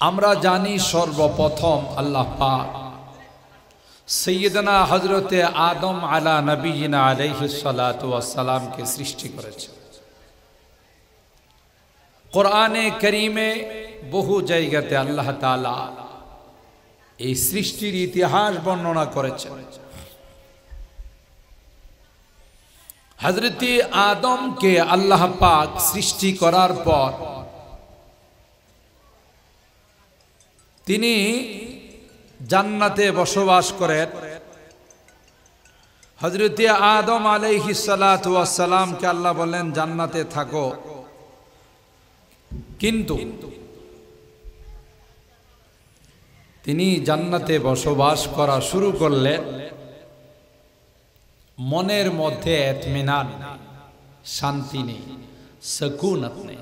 আমরা জানি সর্বপ্রথম আল্লাহ পাক সৈয়দনা হযরতে আদম আলা নবিয়িনা আলাইহিস সালাতু ওয়াস সালামকে সৃষ্টি করেছেন। কোরআনে কারীমে বহু জায়গাতে আল্লাহ তাআলা এই সৃষ্টির ইতিহাস বর্ণনা করেছেন। হযরতে আদমকে আল্লাহ পাক সৃষ্টি করার পর তিনি জান্নাতে বসবাস করেন। হযরতে আদম আলাইহিস সালাতু ওয়াস সালামকে আল্লাহ বললেন জান্নাতে থাকো, কিন্তু তিনি জান্নাতে বসবাস করা শুরু করলেন, মনের মধ্যে ইতমিনান নেই, শান্তি নেই, সুকুনত নেই।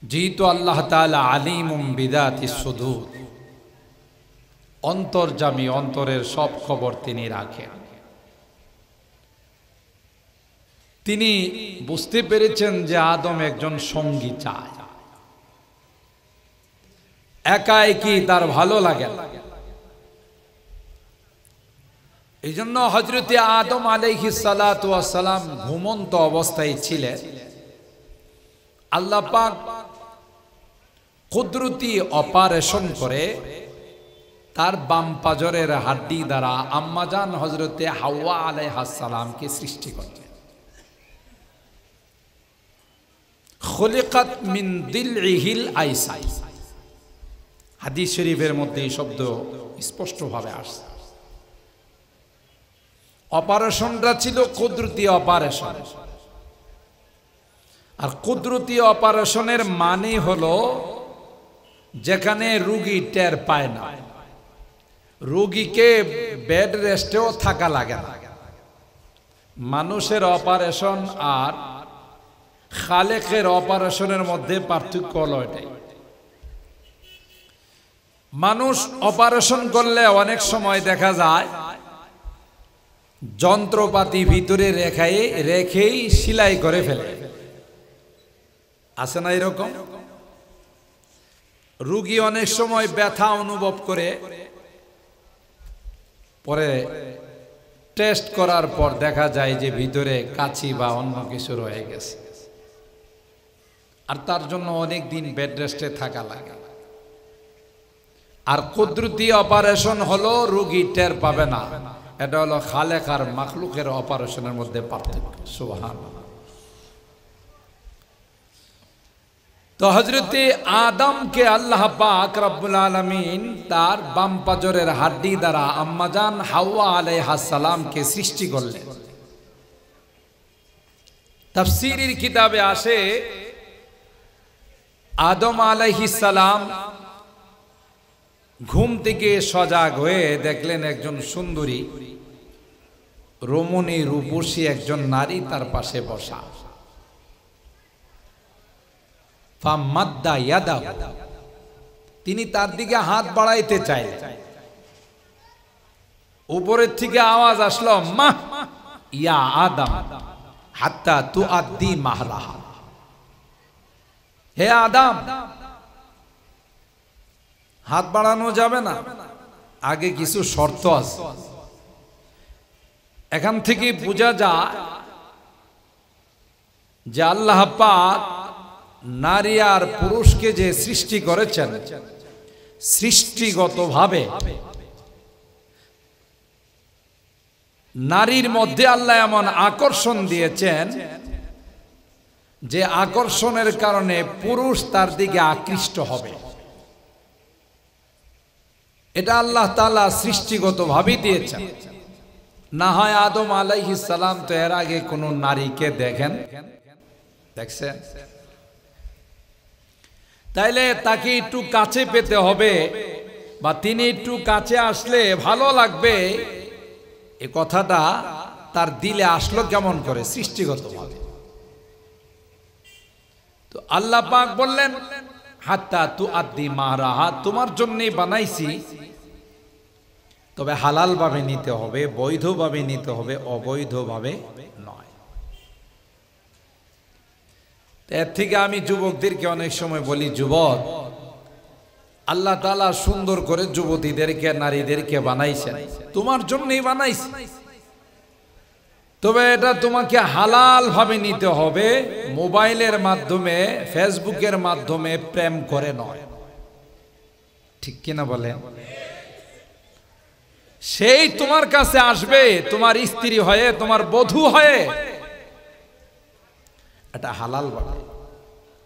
যেহেতু আল্লাহ তাআলা আলিমুম বিদাতিস সুদূর, অন্তর্যামী, অন্তরের সব খবর তিনি রাখেন। তিনি বুঝতে পেরেছেন যে আদম একজন সঙ্গী চায়, একা একই তার ভালো লাগে না। এই জন্য হযরতে আদম আলাইহিস সালাতু ওয়াস সালাম ঘুমন্ত অবস্থায় ছিলেন। আল্লাহ পাক কুদরতি অপারেশন করে তার বাম পাজরের হাড্ডি দ্বারা আম্মাজান হযরতে হাওয়া আলাইহাস সালামকে সৃষ্টি করলেন। খুলিকাত মিন দিলইহিল আইসাই, হাদিস শরীফের মধ্যে এই শব্দ স্পষ্টভাবে আসছে। অপারেশনটা ছিল কুদরতি অপারেশন, আর কুদরতি অপারেশনের মানে হলো যেখানে রোগী টের পায় না, রোগীকে বেড রেস্টেও থাকা লাগে না। মানুষের অপারেশন আর খালেকের অপারেশনের মধ্যে পার্থক্য হলো এটাই। মানুষ অপারেশন করলে অনেক সময় দেখা যায় যন্ত্রপাতি ভিতরে রেখেই সেলাই করে ফেলে, আছে না এরকম? রোগী অনেক সময় ব্যথা অনুভব করে, পরে টেস্ট করার পর দেখা যায় যে ভিতরে কাঁচি বা অন্য কিছু রয়ে গেছে, আর তার জন্য অনেক দিন বেড রেস্টে থাকা লাগে। আর কুদরতি অপারেশন হলো রোগী টের পাবে না, এটা হলো খালেক আর মাখলুকের অপারেশনের মধ্যে পার্থক্য। সুবহানাল্লাহ। তো হযরতে আদমকে আল্লাহ পাক রব্বুল আলামিন তার বাম পাজরের হাড্ডি দ্বারা আম্মাজান হাওয়া আলাইহাস সালামকে সৃষ্টি করলেন। তাফসীরের কিতাবে আসে আদম আলাইহিস সালাম ঘুম থেকে সজাগ হয়ে দেখলেন একজন সুন্দরী রমণী রূপসী একজন নারী তার পাশে বসা। ফামাদ্দা ইয়াদা, তিনি তার দিকে হাত বাড়াইতে চাইলেন। উপরের থেকে আওয়াজ আসলো, মা ইয়া আদম হাত্তা তুআদ্দি মাহরাহা, হে আদম, হাত বাড়ানো যাবে না, আগে কিছু শর্ত আছে। এখান থেকে বোঝা যায় যে আল্লাহ পাক নারী আর পুরুষকে যে সৃষ্টি করেছেন, সৃষ্টিগতভাবে নারীর মধ্যে আল্লাহ এমন আকর্ষণ দিয়েছেন যে আকর্ষণের কারণে পুরুষ তার দিকে আকৃষ্ট হবে। এটা আল্লাহ তাআলা সৃষ্টিগতভাবেই দিয়েছেন। না হয় আদম আলাইহিস সালাম তো এর আগে কোন নারীকে দেখছেন? তাইলে তাকে একটু কাছে পেতে হবে, বা তিনি একটু কাছে আসলে ভালো লাগবে, এ কথাটা তার দিলে আসলো কেমন করে? সৃষ্টিগতভাবে। তো আল্লাহ পাক বললেন হাত্তা তুআদ্দি মাহরাহা, তোমার জন্যই বানাইছি, তবে হালাল ভাবে নিতে হবে, বৈধভাবে নিতে হবে, অবৈধভাবে নয়। এর থেকে আমি যুবকদেরকে অনেক সময় বলি, যুবক, আল্লাহ তাআলা সুন্দর করে যুবতীদেরকে, নারীদেরকে বানাইছেন, তোমার জন্যই বানাইছে। তবে এটা তোমাকে হালাল ভাবে নিতে হবে, মোবাইলের মাধ্যমে, ফেসবুকের মাধ্যমে প্রেম করে নয়। ঠিক কিনা বলেন? সেই তোমার কাছে আসবে তোমার স্ত্রী হয়ে, তোমার বধূ হয়ে, এটা হালাল ভাবে,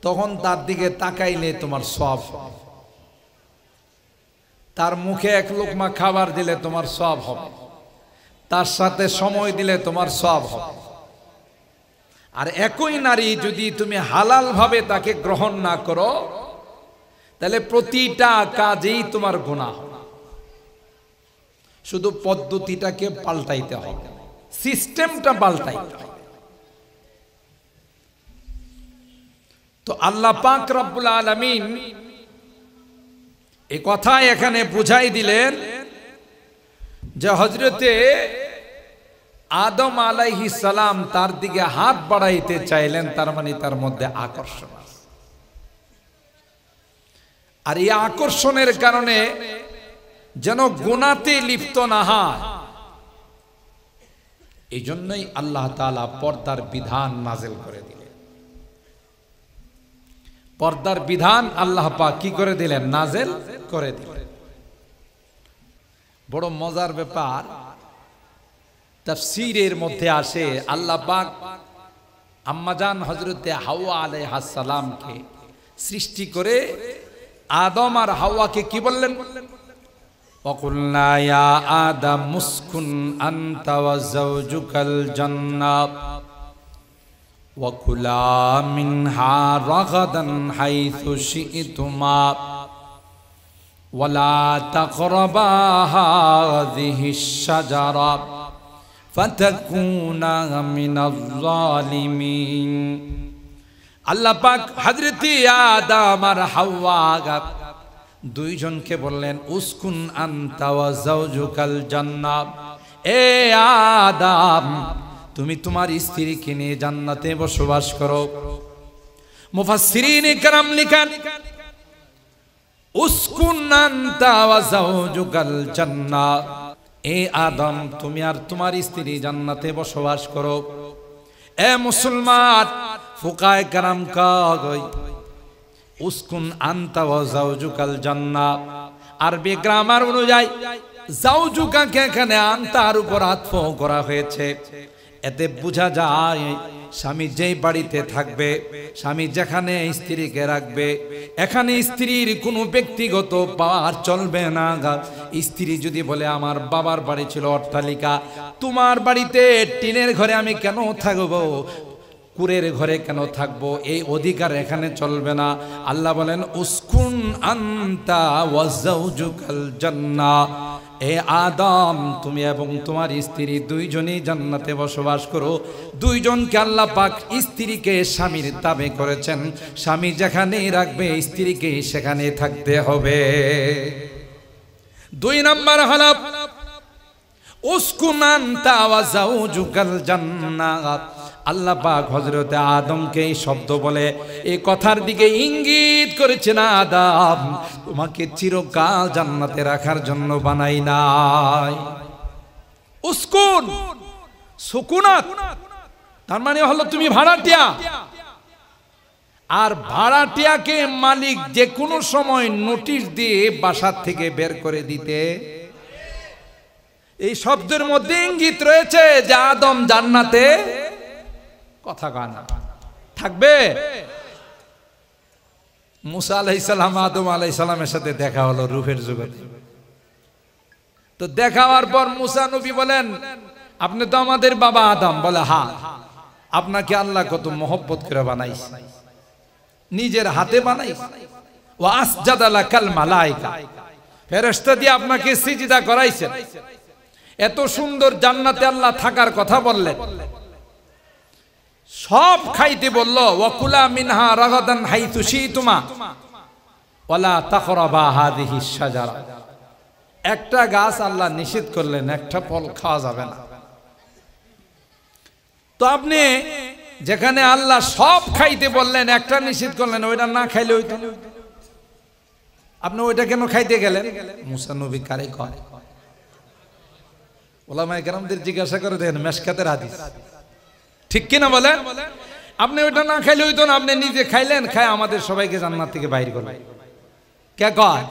তখন তার দিকে তাকাইলে তোমার সব, তার মুখে এক লোকমা খাবার দিলে তোমার সব হবে, তার সাথে সময় দিলে তোমার সব হবে। আর একই নারী যদি তুমি হালাল ভাবে তাকে গ্রহণ না করো, তাহলে প্রতিটা কাজেই তোমার গুনাহ হবে। শুধু পদ্ধতিটাকে পাল্টাইতে হবে, সিস্টেমটা পাল্টাইতে হবে। তো আল্লাহ পাক রব্বুল আলামিন এই কথা এখানে বুঝাই দিলেন যে হযরতে আদম আলাইহিস সালাম তার দিকে হাত বাড়াইতে চাইলেন, তার মানে তার মধ্যে আকর্ষণ আছে। আর এই আকর্ষণের কারণে যেন গুনাহতে লিপ্ত না হয়, এই জন্যই আল্লাহ তাআলা পর্দার বিধান নাযিল করে দিলেন। পর্দার বিধান আল্লাহ পাক কি করে দিলেন? নাযিল করে দিলেন। বড় মজার ব্যাপার, তাফসীরের মধ্যে আসে আল্লাহ পাক আম্মাজান হযরতে হাওয়া আলাইহিস সালামকে সৃষ্টি করে আদম আর হাওয়াকে কি বললেন? ওয়াকুলনা ইয়া আদম মুসকুন আনতা ওয়া যাওজুকাল জান্নাহ ওয়াকুলা মিনহা রাগাদান হাইথু শি'তুমা ওয়ালা তাকরাবা হাযিহিশ শাজারা ফাতাকুনা মিনাল যালিমিন। আল্লাহ পাক হযরতে আদম আর হাওয়া দুইজনকে বললেন, উসকুন আনতা ওয়া যাওজুকাল জান্নাহ, এ আদম তুমি তোমার স্ত্রীকে নিয়ে জান্নাতে বসবাস করো। মুফাসসিরিন ইকরাম লিখেন, উসকুন আনতা ওয়া যাওজুকাল জান্নাহ, এ আদম তুমি আর তোমার স্ত্রী জান্নাতে বসবাস করো। এ মুসলমান, ফুকায়ে কেরাম কয় উসকুন আনতা ওয়া যাওজুকাল জান্নাহ, আরবি গ্রামার অনুযায়ী যাওজুকাকে এখানে আনতার উপর আতফ করা হয়েছে। এতে বোঝা যায় স্বামী যেই বাড়িতে থাকবে, স্বামী যেখানে স্ত্রীকে রাখবে, এখানে স্ত্রীর কোনো ব্যক্তিগত পাওয়ার চলবে না। স্ত্রী যদি বলে আমার বাবার বাড়ি ছিল অট্টালিকা, তোমার বাড়িতে টিনের ঘরে আমি কেন থাকবো, কুরের ঘরে কেন থাকবো, এই অধিকার এখানে চলবে না। আল্লাহ বলেন উসকুন আনতা ওয়া যাওজুকাল জান্নাহ, এ আদম তুমি এবং তোমার স্ত্রী দুইজনই জান্নাতে বসবাস করো। দুইজনকে আল্লাহ পাক স্ত্রীকে স্বামীর তাবে করেছেন, স্বামী যেখানে রাখবে স্ত্রীকে সেখানে থাকতে হবে। দুই নাম্বার হলো উসকুন আনতা ওয়া যাওজুকাল জান্নাহ, আল্লাহ পাক হযরতে আদমকে এই শব্দ বলে এই কথার দিকে ইঙ্গিত করেছেন, আদম তোমাকে চিরকাল জান্নাতে রাখার জন্য বানাই নাই। উসকুন সুকুনাত, তার মানে হলো তুমি ভাড়াটিয়া, আর ভাড়াটিয়াকে মালিক যে কোনো সময় নোটিশ দিয়ে বাসা থেকে বের করে দিতে। এই শব্দের মধ্যে ইঙ্গিত রয়েছে যে আদম জান্নাতে কথা গানা থাকবে। মুসা আলাইহিস সালাম আদম আলাইহিস সালামের সাথে দেখা হলো রূহের জগতে। তো দেখা হওয়ার পর মুসা নবী বলেন, আপনি তো আমাদের বাবা আদম। বলে হ্যাঁ, আপনাকে আল্লাহ কত মহব্বত করে বানাইছে, নিজের হাতে বানাইছে। ওয়া আসজাদা লাকাল মালায়েকা, ফেরেশতা দিয়ে আপনাকে সিজদা করাইছেন। এত সুন্দর জান্নাতে আল্লাহ থাকার কথা বললেন, সব খাইতে বলল, ওয়াকুলা মিনহা রাগাদান হাইতু শি'তুমা ওয়ালা তাকরাবা হাযিহিশ শাজারা। একটা গাছ আল্লাহ নিষেধ করলেন, একটা ফল খাওয়া যাবে না। তো আপনি যেখানে আল্লাহ সব খাইতে বললেন, একটা নিষেধ করলেন, ওইটা না খাইলে হইতো। আপনি ওইটা কেন খাইতে গেলেন? মুসা নবী কারে কয়? ওলামায়ে কেরামদের জিজ্ঞাসা করে দেখেন, মেশকাতের হাদিস, ঠিক কিনা বলেন? আপনি ওইটা না খাইলে হইতো না, আপনি নিজে খাইলেন, খায় আমাদের সবাইকে জান্নাত থেকে বাইর করলেন। কে কয়?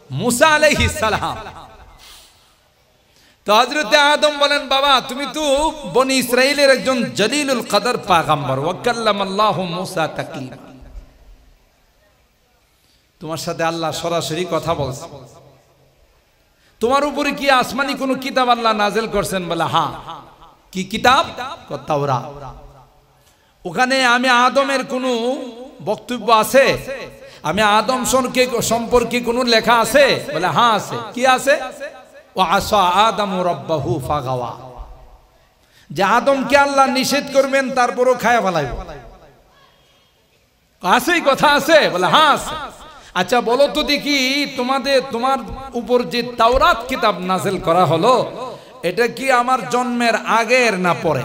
মুসা আলাইহিস সালাম। তো হযরতে আদম বলেন, বাবা তুমি তো বনি ইসরাইলের একজন জলিলুল কদর পয়গম্বর, ওয়া কাল্লামাল্লাহু মুসা তাকলিমা, তোমার সাথে আল্লাহ সরাসরি কথা বলছে, তোমার উপরে কি আসমানি কোন কিতাব আল্লাহ নাযিল করছেন? বলে হ্যাঁ। কি কিতাব? তাওরাত। ওখানে আমি আদমের কোনো বক্তব্য আছে? আমি আদম সম্পর্কে কোনো লেখা আছে? বলে হ্যাঁ আছে। কি আছে? ওয়া আসা আদামু রাব্বাহু ফাগাওয়া, যে আদমকে আল্লাহ নিষেধ করবেন তারপরও খায়া ফেলাইব, আছে এই কথা আছে? বলে হ্যাঁ আছে। আচ্ছা বলো তো দেখি, তোমার উপর যে তাওরাত কিতাব নাযিল করা হলো, এটা কি আমার জন্মের আগের না পরে?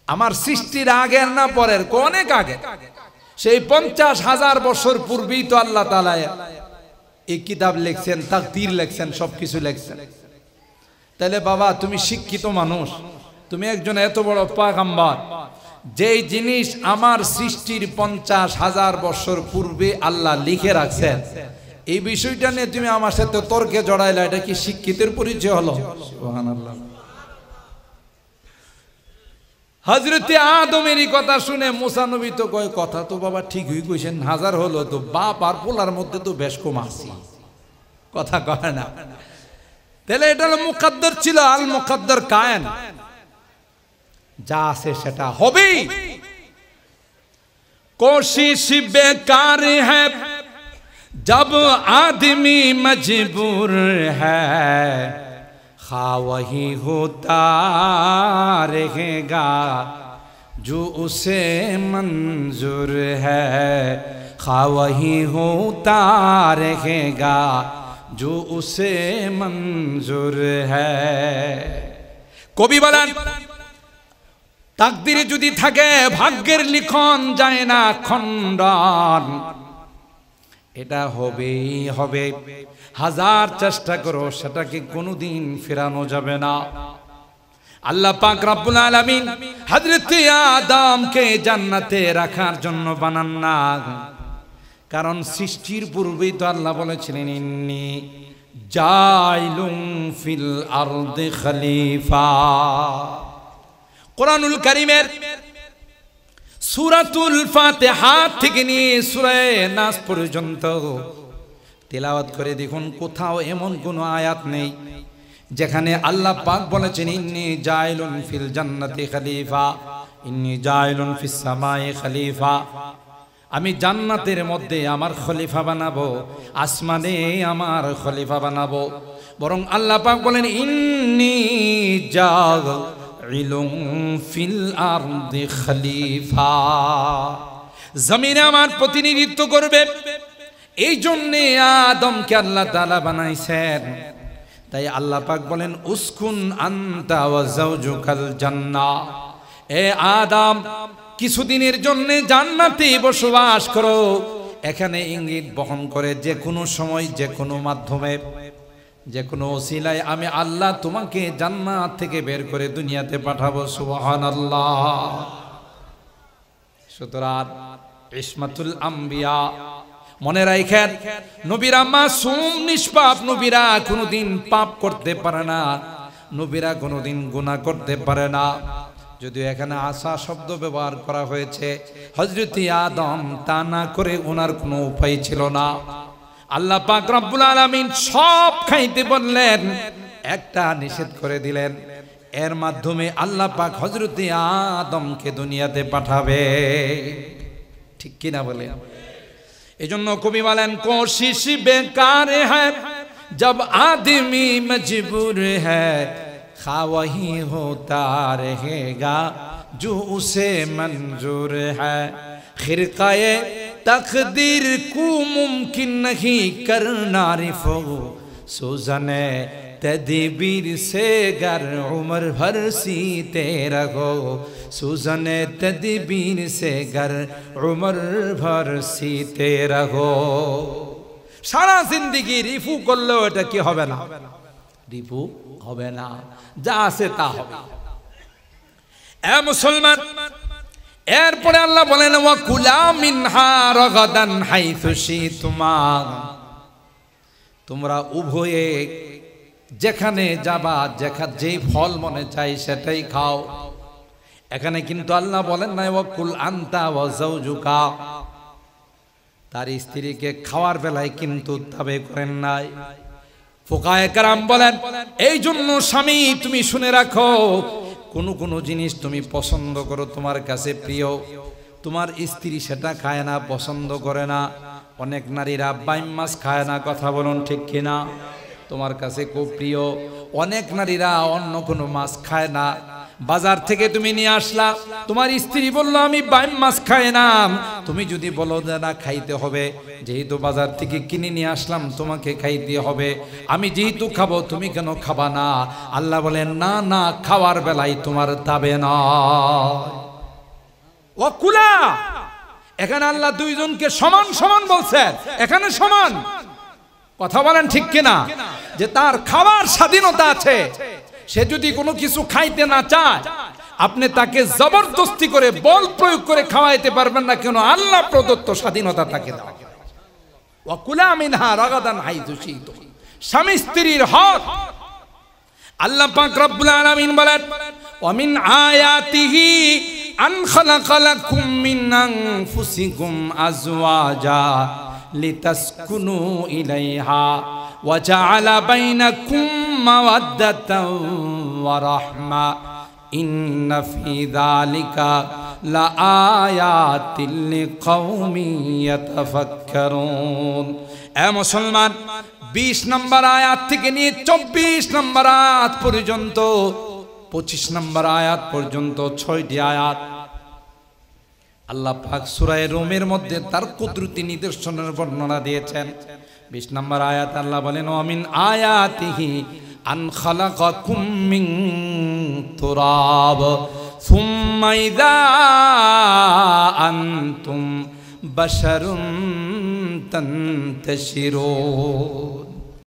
আমার সৃষ্টির আগের না পরের? অনেক আগে, সেই 50,000 বছর পূর্বেই তো আল্লাহ তাআলা এই কিতাব লিখছেন, তাকদীর লিখছেন, সবকিছু লিখছেন। তাহলে বাবা তুমি শিক্ষিত মানুষ, তুমি একজন এত বড় পয়গম্বর, যেই জিনিস আমার সৃষ্টির 50,000 বছর পূর্বে আল্লাহ লিখে রাখছেন, এই বিষয়টা নিয়ে তুমি আমার সাথে তর্কে জড়াইলা, এটা কি শিক্ষিতের পরিচয় হলো? সুবহানাল্লাহ। হযরতে আদমেরই কথা শুনে মুসা নবী তো কয়, কথা তো বাবা ঠিকই কইছেন, হাজার হলো তো বাপ আর পোলার মধ্যে তো বেশ কম আছে, কথা কয় না। তাহলে এটা হলো মুকদ্দর ছিল, আল মুকদ্দর কায়েন, যা আছে সেটা হবেই। কোশিশ বেকার হ্যায় जब आदमी मजबूर है, खा वही होता रहेगा जो उसे मंजूर है, खा वही होता रहेगा जो उसे मंजूर है। কবি বলেন, তাকদীরে যদি থাকে ভাগ্যের লিখন যায় না খণ্ডন, এটা হবেই হবে, হাজার চেষ্টা করো সেটাকে কোনোদিন ফেরানো যাবে না। আল্লাহ পাক রব্বুল আলামিন হযরত আদমকে জান্নাতে রাখার জন্য বানান না, কারণ সৃষ্টির পূর্বেই তো আল্লাহ বলেছিলেন, ইন্নী জাইলুম ফিল আরদি খলিফা। কোরআনুল কারীমের সূরাতুল ফাতিহা থেকে নিয়ে সূরা নাস পর্যন্ত তেলাওয়াত করে দেখুন, কোথাও এমন কোনো আয়াত নেই যেখানে আল্লাহ পাক বলেছেন ইন্নী জাইলুন ফিল জান্নাতি খলিফা, ইন্নী জাইলুন ফিস সামাই খলিফা, আমি জান্নাতের মধ্যে আমার খলিফা বানাবো, আসমানে আমার খলিফা বানাবো। বরং আল্লাহ পাক বলেন ইন্নী জাইলুন ফিল আরদি খলিফা, জমিনে আমার প্রতিনিধিত্ব করবে। এই জন্যে আদমকে আল্লাহ তাআলা বানাইছেন। তাই আল্লাহ পাক বলেন উসকুন আনতা ওয়া যাওজুকাল জান্নাহ, এ আদম কিছুদিনের জন্য জান্নাতে বসবাস করো। এখানে ইঙ্গিত বহন করে যে কোনো সময়, যে কোনো মাধ্যমে, যে কোনো ওসিলায় আমি আল্লাহ তোমাকে জান্নাত থেকে বের করে দুনিয়াতে পাঠাবো। সুবহানাল্লাহ। সুতরাং ইসমাতুল আম্বিয়া, মনে রাখেন নবীরা মাসুম নিষ্পাপ, নবীরা কোনোদিন পাপ করতে পারে না, নবীরা কোনোদিন গুনাহ করতে পারে না। যদিও এখানে আসা শব্দ ব্যবহার করা হয়েছে, হযরত আদম তা না করে ওনার কোনো উপায় ছিল না। আল্লাহ পাক রব্বুল আলামিন সব খাইতে বললেন, একটা নিষেধ করে দিলেন। এর মাধ্যমে আল্লাহ পাক হযরত আদমকে দুনিয়াতে পাঠাবে, ঠিক কিনা বলেন? এজন্য কবি বলেন কোশিশ বেকার হ্যায় জব আদমি মজবুর হ্যায়, খা ওয়াহি হোতা रहेगा जो उसे मंजूर है, खिरकाए तकदीर को मुमकिन नहीं करना रिफो सूजने तदबीर से गर उम्र भर सीते रहो सूजने तदबीर से गर उम्र भर सीते रहो सारा जिंदगी रिफू করলেও এটা কি হবে না रिपू হবে না যা আছে তা হবে এ মুসলমান এরপরে আল্লাহ বলেন ওয়া কুলা মিনহা রাগাদান হাইসু শিতুমা তোমরা উভয়ে যেখানে যাবা যেই ফল মনে চাই সেটাই খাও এখানে কিন্তু আল্লাহ বলেন না ওয়া কুল আনতা ওয়া যাওজুকা তার স্ত্রীকে খাওয়ার বেলায় কিন্তু তবে করেন নাই ফুকায়ে কেরাম বলেন এই জন্য স্বামী তুমি শুনে রাখো কোন জিনিস তুমি পছন্দ করো তোমার কাছে প্রিয় তোমার স্ত্রী সেটা খায় না পছন্দ করে না অনেক নারীরা বাইম মাছ খায় না কথা বলুন ঠিক কিনা তোমার কাছে খুব প্রিয় অনেক নারীরা অন্য কোনো মাছ খায় না বাজার থেকে তুমি নিয়ে আসলা তোমার স্ত্রী বলল আমি বাইম মাছ খাই না তুমি যদি বলো যে না খাইতে হবে যেহেতু বাজার থেকে কিনে নিয়ে আসলাম তোমাকে খাইতে হবে আমি যেহেতু খাবো তুমি কেন খাবা না আল্লাহ বলেন না না খাওয়ার বেলায় তোমার তাবে না ও কুলা এখানে আল্লাহ দুইজনকে সমান সমান বলছেন এখানে সমান কথা বলেন ঠিক কিনা যে তার খাবার স্বাধীনতা আছে সে যদি কোনো কিছু খাইতে না চায় আপনি তাকে জবরদস্তি করে বল প্রয়োগ করে খাওয়াইতে পারবেন না কেন আল্লাহ প্রদত্ত স্বাধীনতা তাকে দাও ওয়া কুলা মিনহা রাগাদান হাইসু শিতুম স্বামী স্ত্রীর হক আল্লাহ পাক রব্বুল আলামিন বলেন ওয়া মিন আয়াতিহি আন খালাকা লাকুম মিন আনফুসিকুম আজওয়াজা লিতাসকুনু ইলাইহা ওয়া জাআলা বাইনাকুম মাওয়াদ্দাতান ওয়া রাহমা ইন্না ফি যালিকা লাআয়াতিল লিকাওমিন ইয়াতাফাক্কারুন এ মুসলমান 20 নম্বর আয়াত থেকে নিয়ে 24 নম্বর আয়াত পর্যন্ত 25 নম্বর আয়াত পর্যন্ত 6টি আয়াত আল্লাহ পাক সূরা রুমের মধ্যে তার কুদরতি নিদর্শনের বর্ণনা দিয়েছেন 20 নম্বর আয়াত আল্লাহ বলেন ওয়া মিন আয়াতিহি আন খালাকাকুম মিন তুরাব সুম্মা ইযা আনতুম বাশারুন তানতাশিরুন